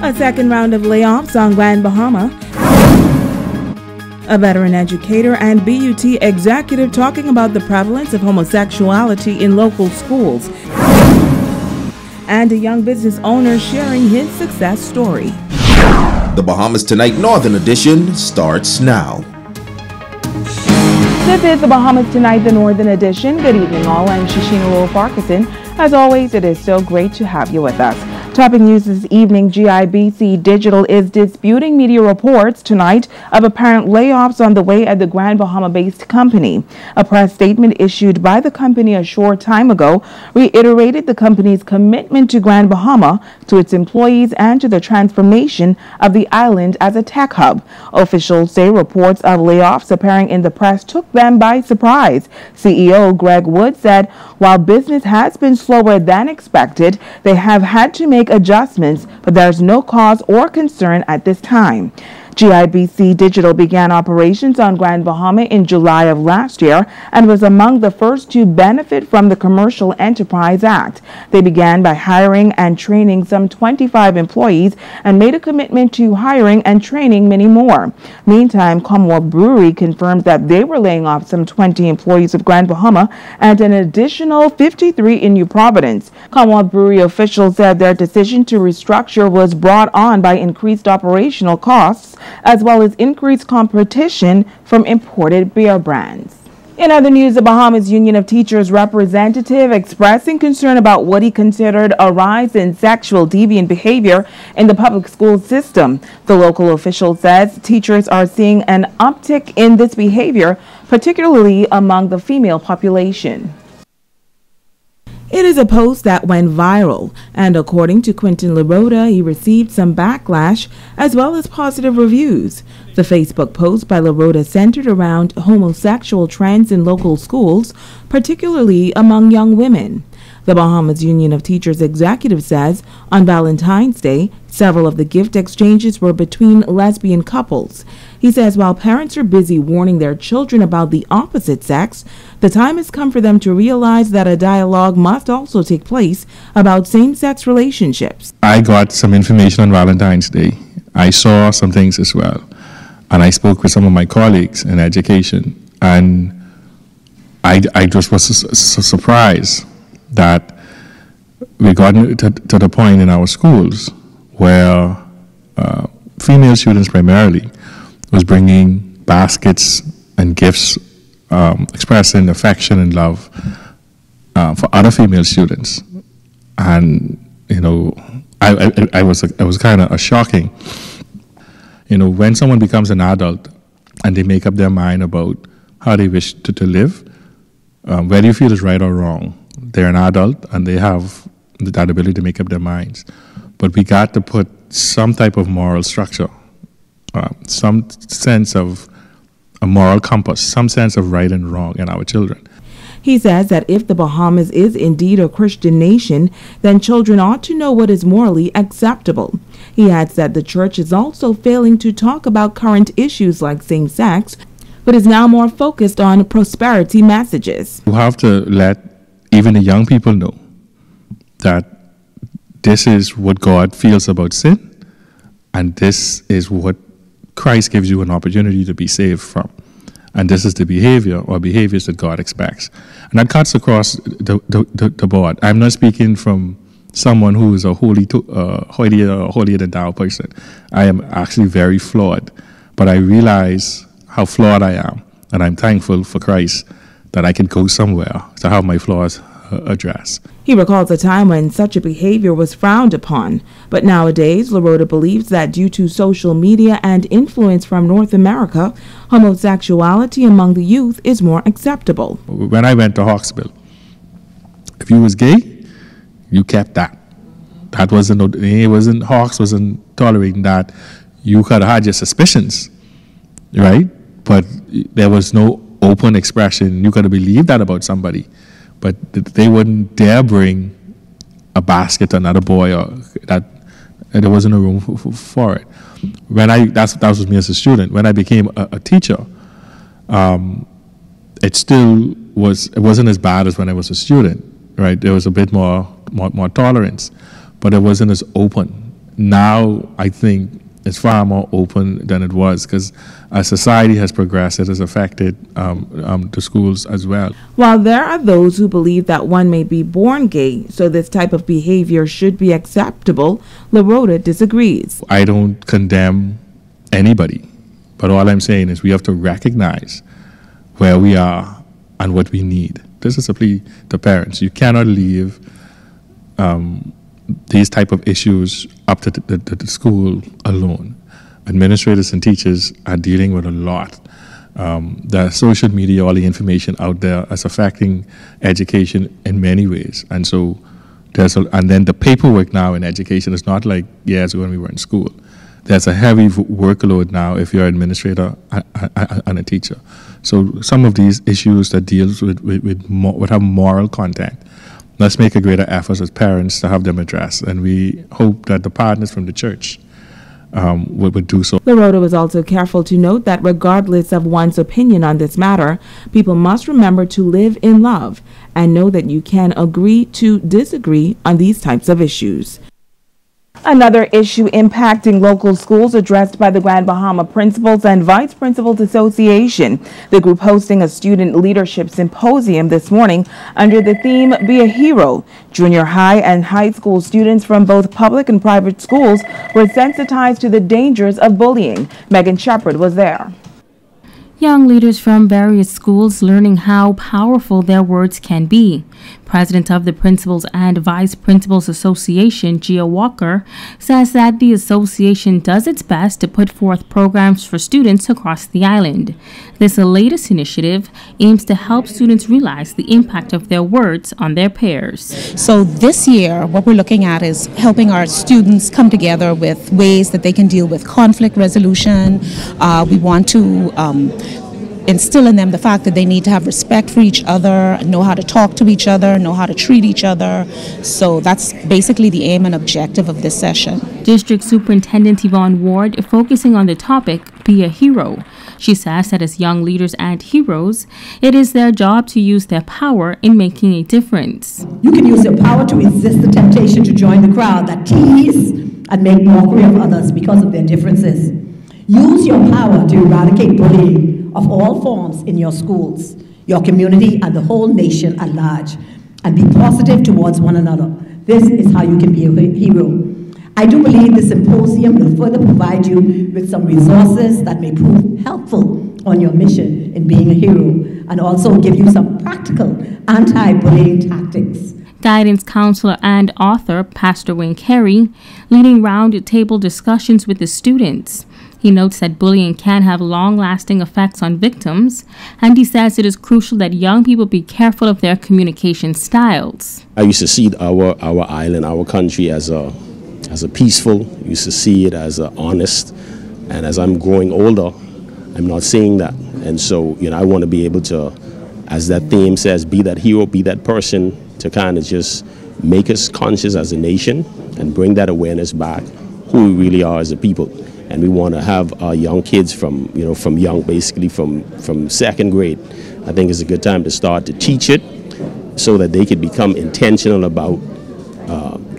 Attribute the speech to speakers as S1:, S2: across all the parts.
S1: A second round of layoffs on Grand Bahama. A veteran educator and BUT executive talking about the prevalence of homosexuality in local schools. And a young business owner sharing his success story.
S2: The Bahamas Tonight Northern Edition starts now.
S1: This is the Bahamas Tonight, the Northern Edition. Good evening all, I'm Shishina Rowe-Farquharson. As always, it is so great to have you with us. Topping news this evening, GIBC Digital is disputing media reports tonight of apparent layoffs on the way at the Grand Bahama-based company. A press statement issued by the company a short time ago reiterated the company's commitment to Grand Bahama, to its employees, and to the transformation of the island as a tech hub. Officials say reports of layoffs appearing in the press took them by surprise. CEO Greg Wood said while business has been slower than expected, they have had to make adjustments, but there's no cause or concern at this time. GIBC Digital began operations on Grand Bahama in July of last year and was among the first to benefit from the Commercial Enterprise Act. They began by hiring and training some 25 employees and made a commitment to hiring and training many more. Meantime, Commonwealth Brewery confirmed that they were laying off some 20 employees of Grand Bahama and an additional 53 in New Providence. Commonwealth Brewery officials said their decision to restructure was brought on by increased operational costs as well as increased competition from imported beer brands. In other news, the Bahamas Union of Teachers representative expressing concern about what he considered a rise in sexual deviant behavior in the public school system. The local official says teachers are seeing an uptick in this behavior, particularly among the female population. It is a post that went viral, and according to Quentin LaRota, he received some backlash as well as positive reviews. The Facebook post by LaRota centered around homosexual trends in local schools, particularly among young women. The Bahamas Union of Teachers executive says on Valentine's Day, several of the gift exchanges were between lesbian couples. He says while parents are busy warning their children about the opposite sex, the time has come for them to realize that a dialogue must also take place about same-sex relationships.
S3: I got some information on Valentine's Day. I saw some things as well. And I spoke with some of my colleagues in education. And I just was surprised that we got to the point in our schools where female students primarily was bringing baskets and gifts expressing affection and love for other female students. And, you know, I was kind of shocking. You know, when someone becomes an adult and they make up their mind about how they wish to live, whether you feel is right or wrong, they're an adult and they have that ability to make up their minds. But we got to put some type of moral structure, some sense of a moral compass, some sense of right and wrong in our children.
S1: He says that if the Bahamas is indeed a Christian nation, then children ought to know what is morally acceptable. He adds that the church is also failing to talk about current issues like same-sex, but is now more focused on prosperity messages.
S3: You have to let even the young people know that this is what God feels about sin, and this is what Christ gives you an opportunity to be saved from. And this is the behavior or behaviors that God expects. And that cuts across the board. I'm not speaking from someone who is a holier than thou person. I am actually very flawed, but I realize how flawed I am, and I'm thankful for Christ that I can go somewhere to have my flaws addressed.
S1: He recalls a time when such a behavior was frowned upon, but nowadays LaRota believes that due to social media and influence from North America, homosexuality among the youth is more acceptable.
S3: When I went to Hawksbill, if you was gay, you kept that. That wasn't Hawks wasn't tolerating that. You could have had your suspicions, right? But there was no open expression. You could have believed that about somebody, but they wouldn't dare bring a basket to another boy, or that there wasn't a room for it. That was me as a student. When I became a teacher, it wasn't as bad as when I was a student, right? There was a bit more tolerance, but it wasn't as open. now I think it's far more open than it was, because as society has progressed, it has affected the schools as well.
S1: While there are those who believe that one may be born gay, so this type of behavior should be acceptable, LaRota disagrees.
S3: I don't condemn anybody, but all I'm saying is we have to recognize where we are and what we need. This is a plea to parents. You cannot leave these type of issues up to the school alone. Administrators and teachers are dealing with a lot. The social media, all the information out there is affecting education in many ways. And so and then the paperwork now in education is not like years ago when we were in school. There's a heavy workload now if you're an administrator and a teacher. So some of these issues that deals with have moral content, let's make a greater effort as parents to have them addressed, and we hope that the partners from the church would do so.
S1: LaRota was also careful to note that regardless of one's opinion on this matter, people must remember to live in love and know that you can agree to disagree on these types of issues. Another issue impacting local schools addressed by the Grand Bahama Principals and Vice Principals Association. The group hosting a student leadership symposium this morning under the theme Be a Hero. Junior high and high school students from both public and private schools were sensitized to the dangers of bullying. Megan Shepard was there.
S4: Young leaders from various schools learning how powerful their words can be. President of the Principals and Vice Principals Association, Gia Walker, says that the association does its best to put forth programs for students across the island. This latest initiative aims to help students realize the impact of their words on their peers.
S5: So this year, what we're looking at is helping our students come together with ways that they can deal with conflict resolution. We want to instill in them the fact that they need to have respect for each other, know how to talk to each other, know how to treat each other. So that's basically the aim and objective of this session.
S4: District Superintendent Yvonne Ward focusing on the topic, Be a Hero. She says that as young leaders and heroes, it is their job to use their power in making a difference.
S6: You can use your power to resist the temptation to join the crowd that tease and make mockery of others because of their differences. Use your power to eradicate bullying of all forms in your schools, your community, and the whole nation at large, and be positive towards one another. This is how you can be a hero. I do believe the symposium will further provide you with some resources that may prove helpful on your mission in being a hero, and also give you some practical anti-bullying tactics.
S4: Guidance counselor and author Pastor Wayne Carey leading round-table discussions with the students. He notes that bullying can have long-lasting effects on victims, and he says it is crucial that young people be careful of their communication styles.
S7: I used to see our island, our country as a peaceful. I used to see it as honest, and as I'm growing older, I'm not seeing that. And so, I want to be able to, as that theme says, be that hero, be that person to kind of just make us conscious as a nation and bring that awareness back, who we really are as a people. And we want to have our young kids from second grade. I think it's a good time to start to teach it so that they could become intentional about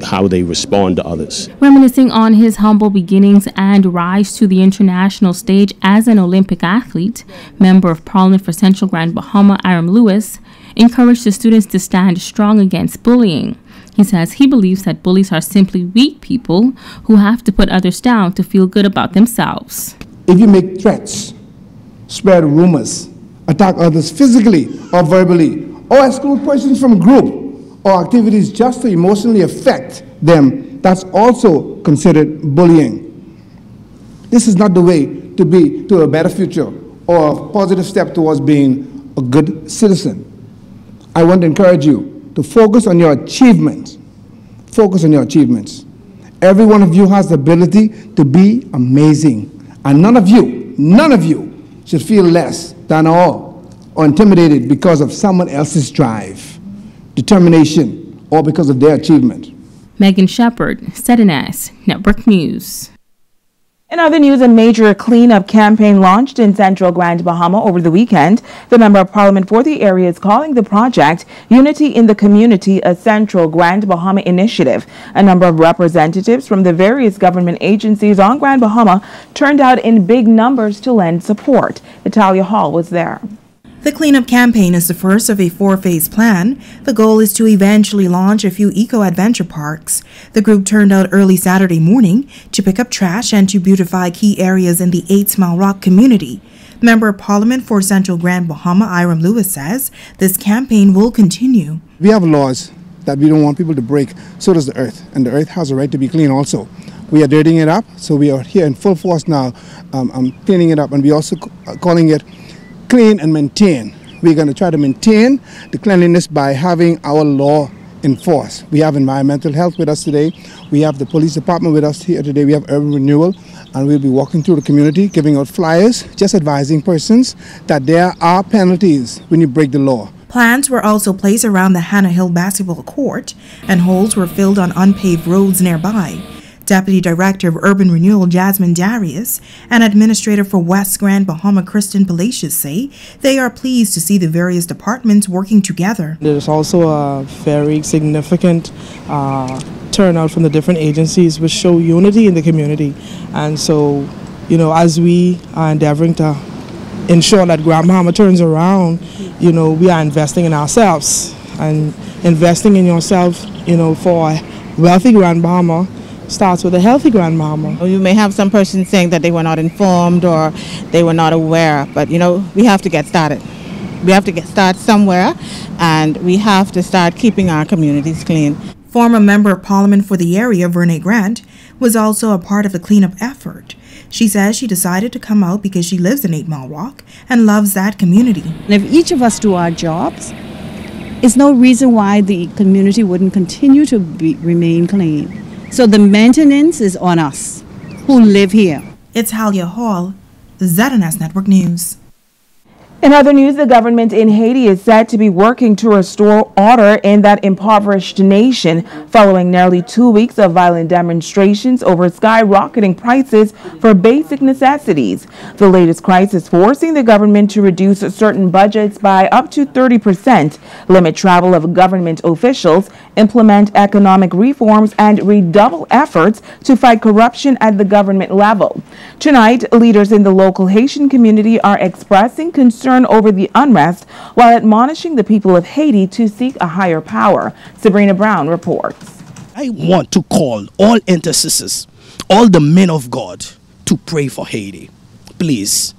S7: how they respond to others.
S4: Reminiscing on his humble beginnings and rise to the international stage as an Olympic athlete, Member of Parliament for Central Grand Bahama, Aram Lewis, encouraged the students to stand strong against bullying. He says he believes that bullies are simply weak people who have to put others down to feel good about themselves.
S8: If you make threats, spread rumors, attack others physically or verbally, or exclude persons from group or activities just to emotionally affect them, that's also considered bullying. This is not the way to be to a better future or a positive step towards being a good citizen. I want to encourage you to focus on your achievements. Focus on your achievements. Every one of you has the ability to be amazing. And none of you should feel less than or intimidated because of someone else's drive, determination, or because of their achievement.
S4: Megan Shepard, SEDNS Network News.
S1: In other news, a major cleanup campaign launched in central Grand Bahama over the weekend. The Member of Parliament for the area is calling the project Unity in the Community, a central Grand Bahama initiative. A number of representatives from the various government agencies on Grand Bahama turned out in big numbers to lend support. Italia Hall was there.
S9: The cleanup campaign is the first of a four-phase plan. The goal is to eventually launch a few eco-adventure parks. The group turned out early Saturday morning to pick up trash and to beautify key areas in the 8 Smile Rock community. Member of Parliament for Central Grand Bahama, Iram Lewis, says this campaign will continue.
S8: We have laws that we don't want people to break. So does the earth, and the earth has a right to be clean also. We are dirtying it up, so we are here in full force now cleaning it up, and we also calling it clean and maintain. We're going to try to maintain the cleanliness by having our law enforced. We have environmental health with us today. We have the police department with us here today. We have urban renewal, and we'll be walking through the community, giving out flyers, just advising persons that there are penalties when you break the law.
S9: Plants were also placed around the Hannah Hill basketball court, and holes were filled on unpaved roads nearby. Deputy Director of Urban Renewal Jasmine Darius and Administrator for West Grand Bahama Kristen Palacios say they are pleased to see the various departments working together.
S10: There's also a very significant turnout from the different agencies which show unity in the community. And so, as we are endeavoring to ensure that Grand Bahama turns around, we are investing in ourselves, and investing in yourself, for a wealthy Grand Bahama starts with a healthy Grand Bahama.
S11: You may have some persons saying that they were not informed or they were not aware, but we have to get started. We have to get started somewhere, and we have to start keeping our communities clean.
S9: Former Member of Parliament for the area, Verne Grant, was also a part of the cleanup effort. She says she decided to come out because she lives in 8 Mile Rock and loves that community.
S12: And if each of us do our jobs, there's no reason why the community wouldn't continue to remain clean. So the maintenance is on us who live here.
S9: It's Halia Hall, ZNS Network News.
S1: In other news, the government in Haiti is said to be working to restore order in that impoverished nation following nearly 2 weeks of violent demonstrations over skyrocketing prices for basic necessities. The latest crisis forcing the government to reduce certain budgets by up to 30%, limit travel of government officials, implement economic reforms, and redouble efforts to fight corruption at the government level. Tonight, leaders in the local Haitian community are expressing concern over the unrest while admonishing the people of Haiti to seek a higher power. Sabrina Brown reports.
S13: I want to call all intercessors, all the men of God, to pray for Haiti. Please,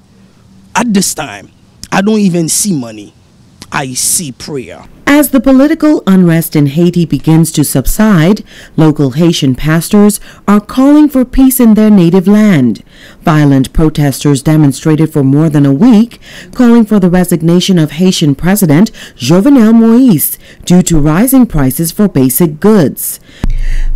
S13: at this time, I don't even see money. I see prayer.
S14: As the political unrest in Haiti begins to subside, local Haitian pastors are calling for peace in their native land. Violent protesters demonstrated for more than a week, calling for the resignation of Haitian President Jovenel Moïse due to rising prices for basic goods.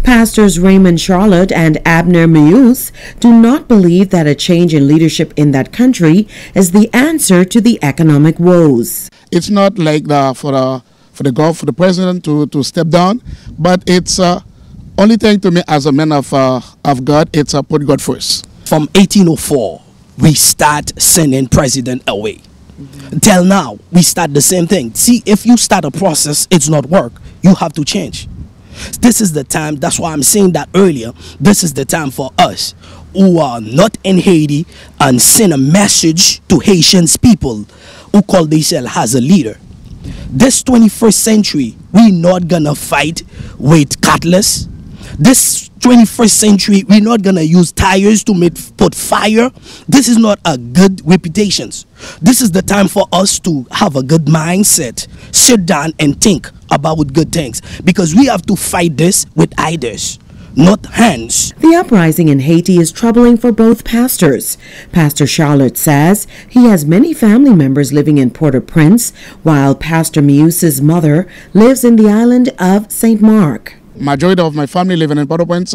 S14: Pastors Raymond Charlotte and Abner Meuse do not believe that a change in leadership in that country is the answer to the economic woes.
S15: It's not like for the president to step down, but it's only thing to me as a man of God, it's put God first.
S13: From 1804, we start sending president away. Till now, we start the same thing. See, if you start a process, it's not work. You have to change. This is the time, that's why I'm saying that earlier, this is the time for us who are not in Haiti and send a message to Haitians people who call themselves as a leader. This 21st century, we're not gonna fight with cutlass. This 21st century, we're not gonna use tires to put fire. This is not a good reputation. This is the time for us to have a good mindset, sit down and think about good things, because we have to fight this with ideas, not hands.
S14: The uprising in Haiti is troubling for both pastors. Pastor Charlotte says he has many family members living in Port-au-Prince, while Pastor Meuse's mother lives in the island of St. Mark.
S15: Majority of my family living in Port-au-Prince,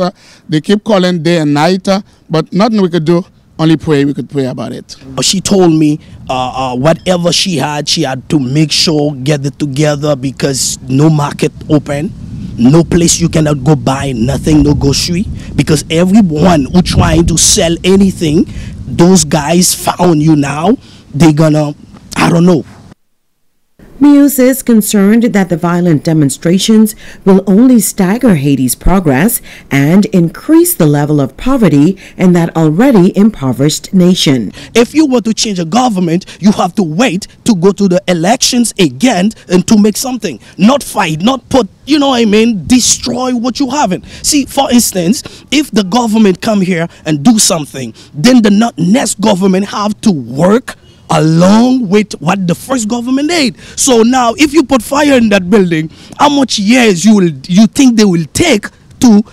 S15: they keep calling day and night, but nothing we could do, only pray. We could pray about it.
S13: She told me whatever she had to make sure get it together because no market open. no place you cannot go buy nothing, no grocery, because everyone who trying to sell anything, those guys found you now, they gonna, I don't know.
S14: Muse is concerned that the violent demonstrations will only stagger Haiti's progress and increase the level of poverty in that already impoverished nation.
S13: If you want to change a government, you have to wait to go to the elections again and to make something. Not fight, not put, you know what I mean, destroy what you haven't. See, for instance, if the government come here and do something, then the next government have to work along with what the first government did. So now, if you put fire in that building, how much years you think they will take to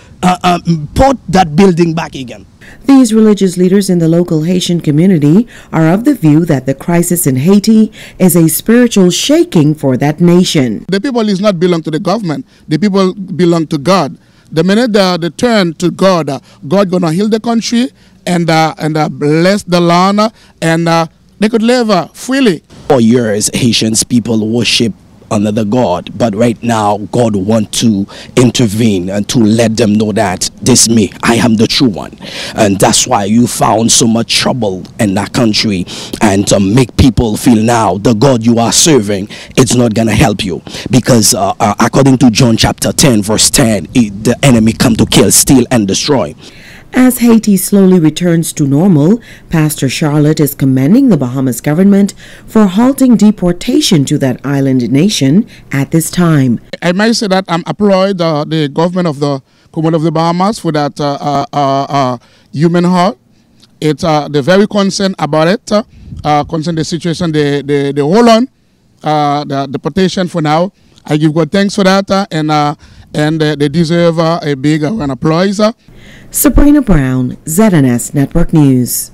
S13: put that building back again?
S14: These religious leaders in the local Haitian community are of the view that the crisis in Haiti is a spiritual shaking for that nation.
S15: The people is not belong to the government. The people belong to God. The minute they turn to God, God gonna heal the country and bless the land and they could live freely.
S13: For years, Haitians people worship another God, but right now God wants to intervene and to let them know that this me, I am the true one. And that's why you found so much trouble in that country, and to make people feel now the God you are serving, it's not gonna help you, because according to John chapter 10 verse 10, the enemy come to kill, steal and destroy.
S14: As Haiti slowly returns to normal, Pastor Charlotte is commending the Bahamas government for halting deportation to that island nation at this time.
S15: I might say that I'm applaud the government of the Commonwealth of the Bahamas for that human heart. It's they're very concerned about it, concerned the situation they hold on, the deportation for now. I give God thanks for that, and they deserve a big applause.
S14: Sabrina Brown, ZNS Network News.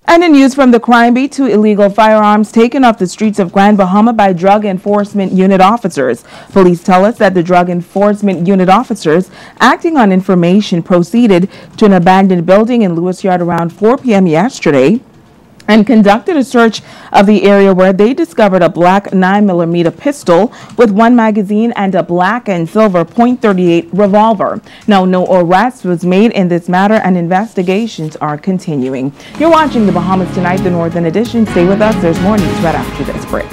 S1: And in news from the crime beat, 2 illegal firearms taken off the streets of Grand Bahama by Drug Enforcement Unit officers. Police tell us that the Drug Enforcement Unit officers, acting on information, proceeded to an abandoned building in Lewis Yard around 4 p.m. yesterday and conducted a search of the area, where they discovered a black 9mm pistol with 1 magazine and a black and silver .38 revolver. Now, no arrest was made in this matter, and investigations are continuing. You're watching the Bahamas Tonight, the Northern Edition. Stay with us. There's more news right after this break.